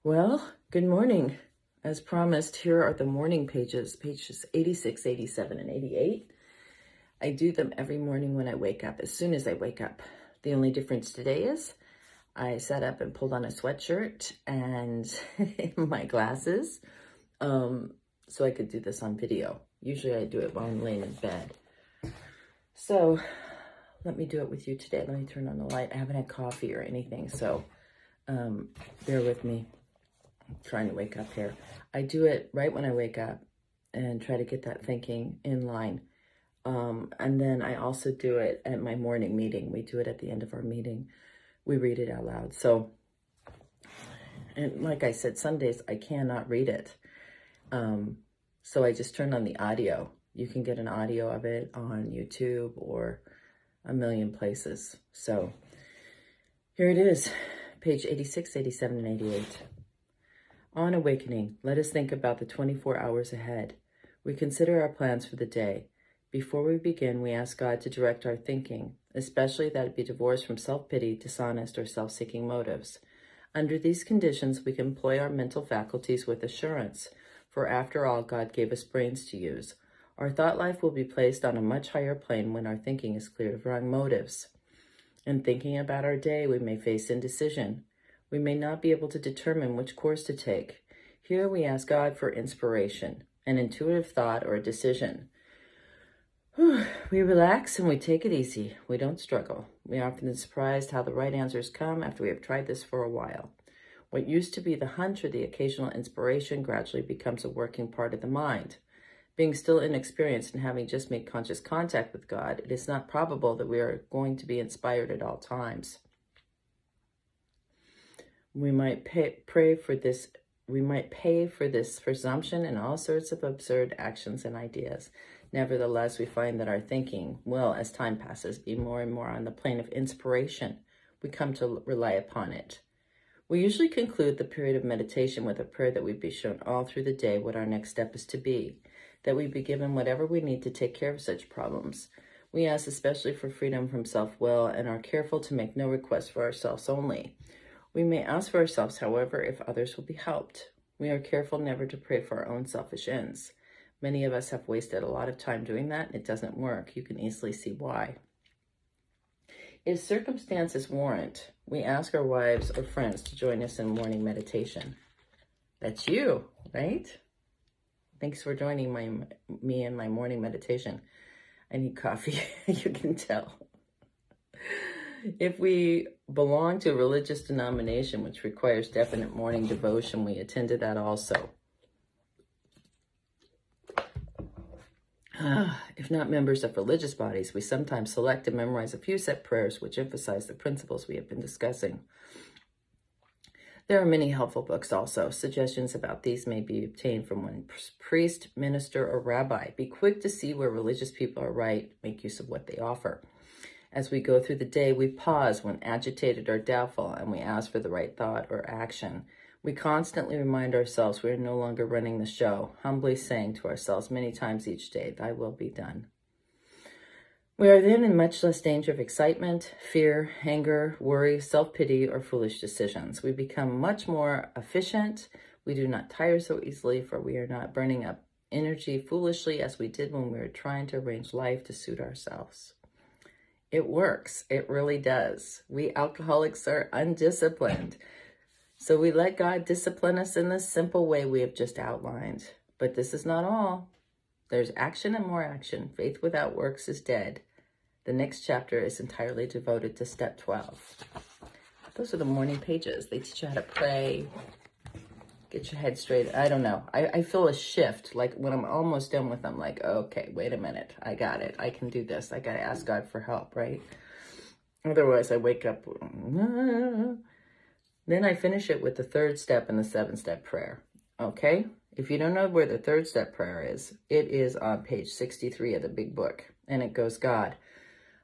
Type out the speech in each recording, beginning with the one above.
Well, good morning. As promised, here are the morning pages 86, 87, and 88. I do them every morning when I wake up, as soon as I wake up. The only difference today is I sat up and pulled on a sweatshirt and my glasses, so I could do this on video. Usually I do it while I'm laying in bed. So let me do it with you today. Let me turn on the light. I haven't had coffee or anything, so bear with me. Trying to wake up here. I do it right when I wake up and try to get that thinking in line. And then I also do it at my morning meeting. We do it at the end of our meeting. We read it out loud. So, and like I said, some days I cannot read it. So I just turn on the audio. You can get an audio of it on YouTube or a million places. So here it is, page 86, 87, and 88. On awakening, let us think about the 24 hours ahead. We consider our plans for the day. Before we begin, we ask God to direct our thinking, especially that it be divorced from self-pity, dishonest, or self-seeking motives. Under these conditions, we can employ our mental faculties with assurance, for after all, God gave us brains to use. Our thought life will be placed on a much higher plane when our thinking is cleared of wrong motives. In thinking about our day, we may face indecision. We may not be able to determine which course to take. Here we ask God for inspiration, an intuitive thought, or a decision. We relax and we take it easy. We don't struggle. We are often surprised how the right answers come after we have tried this for a while. What used to be the hunch or the occasional inspiration gradually becomes a working part of the mind. Being still inexperienced and having just made conscious contact with God, it is not probable that we are going to be inspired at all times. We might pay for this presumption and all sorts of absurd actions and ideas. Nevertheless, we find that our thinking will, as time passes, be more and more on the plane of inspiration. We come to rely upon it. We usually conclude the period of meditation with a prayer that we be shown all through the day what our next step is to be, that we be given whatever we need to take care of such problems. We ask especially for freedom from self-will and are careful to make no requests for ourselves only. We may ask for ourselves, however, if others will be helped. We are careful never to pray for our own selfish ends. Many of us have wasted a lot of time doing that, and it doesn't work. You can easily see why. If circumstances warrant, we ask our wives or friends to join us in morning meditation. That's you, right? Thanks for joining me in my morning meditation. I need coffee, you can tell. If we belong to a religious denomination which requires definite morning devotion, we attend to that also. If not members of religious bodies, we sometimes select and memorize a few set prayers which emphasize the principles we have been discussing. There are many helpful books also. Suggestions about these may be obtained from one priest, minister, or rabbi. Be quick to see where religious people are right. Make use of what they offer. As we go through the day, we pause when agitated or doubtful, and we ask for the right thought or action. We constantly remind ourselves we are no longer running the show, humbly saying to ourselves many times each day, "Thy will be done." We are then in much less danger of excitement, fear, anger, worry, self-pity, or foolish decisions. We become much more efficient. We do not tire so easily, for we are not burning up energy foolishly as we did when we were trying to arrange life to suit ourselves. It works. It really does. We alcoholics are undisciplined. So we let God discipline us in this simple way we have just outlined. But this is not all. There's action and more action. Faith without works is dead. The next chapter is entirely devoted to step 12. Those are the morning pages. They teach you how to pray, get your head straight. I don't know. I feel a shift. Like when I'm almost done with them, like, okay, wait a minute. I got it. I can do this. I got to ask God for help, right? Otherwise, I wake up. Then I finish it with the third step and the 7-step prayer. Okay? If you don't know where the third step prayer is, it is on page 63 of the big book. And it goes, God,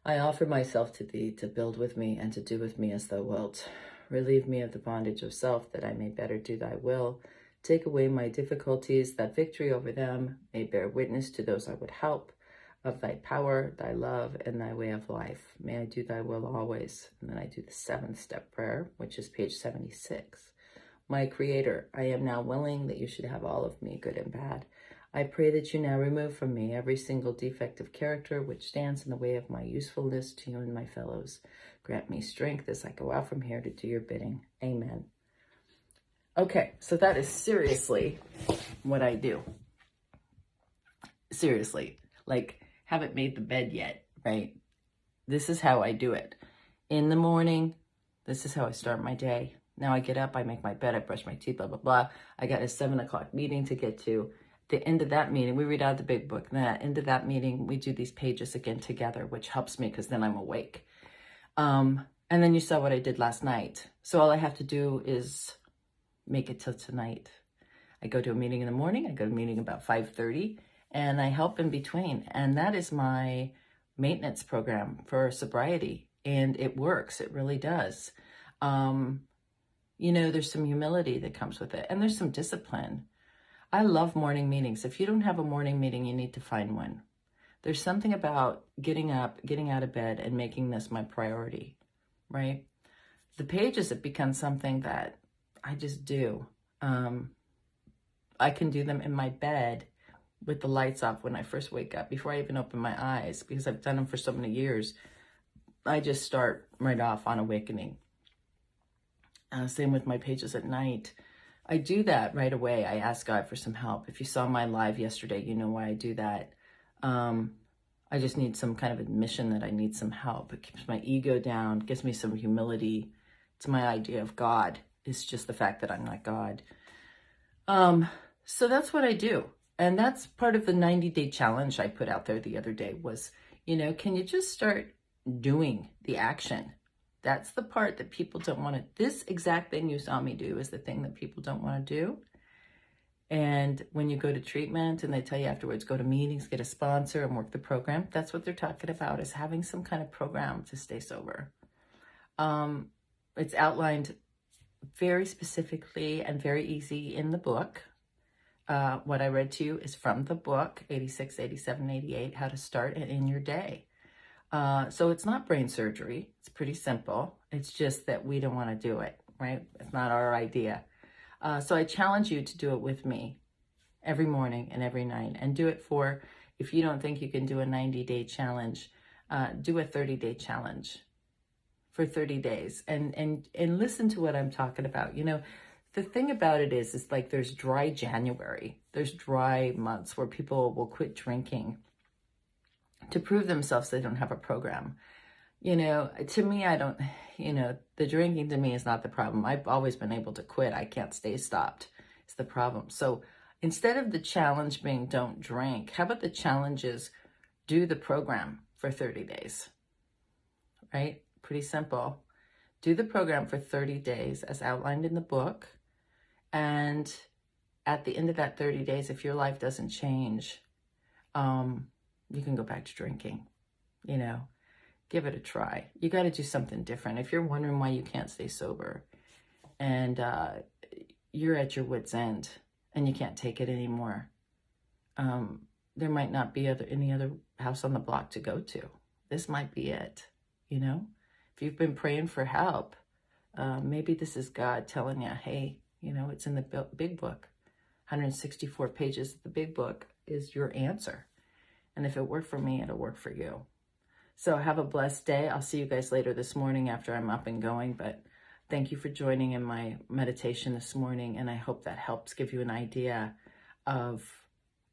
I offer myself to thee to build with me and to do with me as thou wilt. Relieve me of the bondage of self, that I may better do thy will. Take away my difficulties, that victory over them may bear witness to those I would help, of thy power, thy love, and thy way of life. May I do thy will always. And then I do the 7th step prayer, which is page 76. my Creator, I am now willing that you should have all of me, good and bad. I pray that you now remove from me every single defect of character which stands in the way of my usefulness to you and my fellows. Grant me strength as I go out from here to do your bidding. Amen. Okay, so that is seriously what I do. Seriously, like, haven't made the bed yet, right? This is how I do it. In the morning, this is how I start my day. Now I get up, I make my bed, I brush my teeth, blah, blah, blah. I got a 7 o'clock meeting to get to. The end of that meeting, we read out the big book. And at the end of that meeting, we do these pages again together, which helps me because then I'm awake. And then you saw what I did last night. So all I have to do is make it till tonight. I go to a meeting in the morning. I go to a meeting about 5:30, and I help in between. And that is my maintenance program for sobriety. And it works. It really does. You know, there's some humility that comes with it, and there's some discipline. I love morning meetings. If you don't have a morning meeting, you need to find one. There's something about getting up, getting out of bed, and making this my priority, right? The pages have become something that I just do. I can do them in my bed with the lights off when I first wake up, before I even open my eyes, because I've done them for so many years. I just start right off on awakening. Same with my pages at night. I do that right away. I ask God for some help. If you saw my live yesterday, you know why I do that. I just need some kind of admission that I need some help. It keeps my ego down, gives me some humility. It's my idea of God. It's just the fact that I'm not God. So that's what I do. And that's part of the 90-day challenge I put out there the other day was, you know, can you just start doing the action? That's the part that people don't want to. This exact thing you saw me do is the thing that people don't want to do. And when you go to treatment and they tell you afterwards, go to meetings, get a sponsor and work the program, that's what they're talking about, is having some kind of program to stay sober. It's outlined very specifically and very easy in the book. What I read to you is from the book, 86, 87, 88, How to Start It in Your Day. So it's not brain surgery. It's pretty simple. It's just that we don't want to do it, right? It's not our idea. So I challenge you to do it with me every morning and every night, and do it for, if you don't think you can do a 90-day challenge, do a 30-day challenge for 30 days and listen to what I'm talking about. You know, the thing about it is like there's dry January, there's dry months where people will quit drinking to prove themselves they don't have a program. You know, to me, I don't, you know, the drinking to me is not the problem. I've always been able to quit. I can't stay stopped. It's the problem. So instead of the challenge being don't drink, how about the challenge is do the program for 30 days, right? Pretty simple. Do the program for 30 days as outlined in the book. And at the end of that 30 days, if your life doesn't change, you can go back to drinking, you know. Give it a try. You got to do something different. If you're wondering why you can't stay sober and you're at your wit's end and you can't take it anymore, there might not be any other house on the block to go to. This might be it, you know? If you've been praying for help, maybe this is God telling you, hey, you know, it's in the big book. 164 pages of the big book is your answer. And if it worked for me, it'll work for you. So have a blessed day. I'll see you guys later this morning after I'm up and going. But thank you for joining in my meditation this morning. And I hope that helps give you an idea of,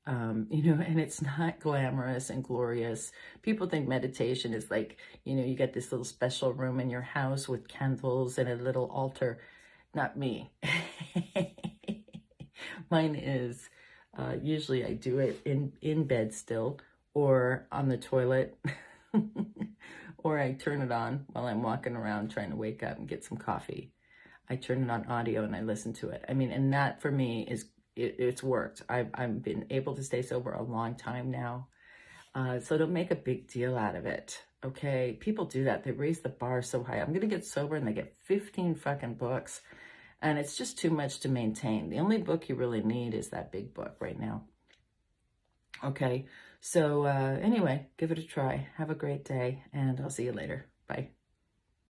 you know, and it's not glamorous and glorious. People think meditation is like, you know, you get this little special room in your house with candles and a little altar. Not me. Mine is, usually I do it in bed still or on the toilet. Or I turn it on while I'm walking around trying to wake up and get some coffee. I turn it on audio and I listen to it. I mean, and that for me is, it's worked. I've been able to stay sober a long time now. So don't make a big deal out of it, okay? People do that. They raise the bar so high. I'm going to get sober and they get 15 fucking books. And it's just too much to maintain. The only book you really need is that big book right now. Okay, so anyway, give it a try. Have a great day, and I'll see you later. Bye.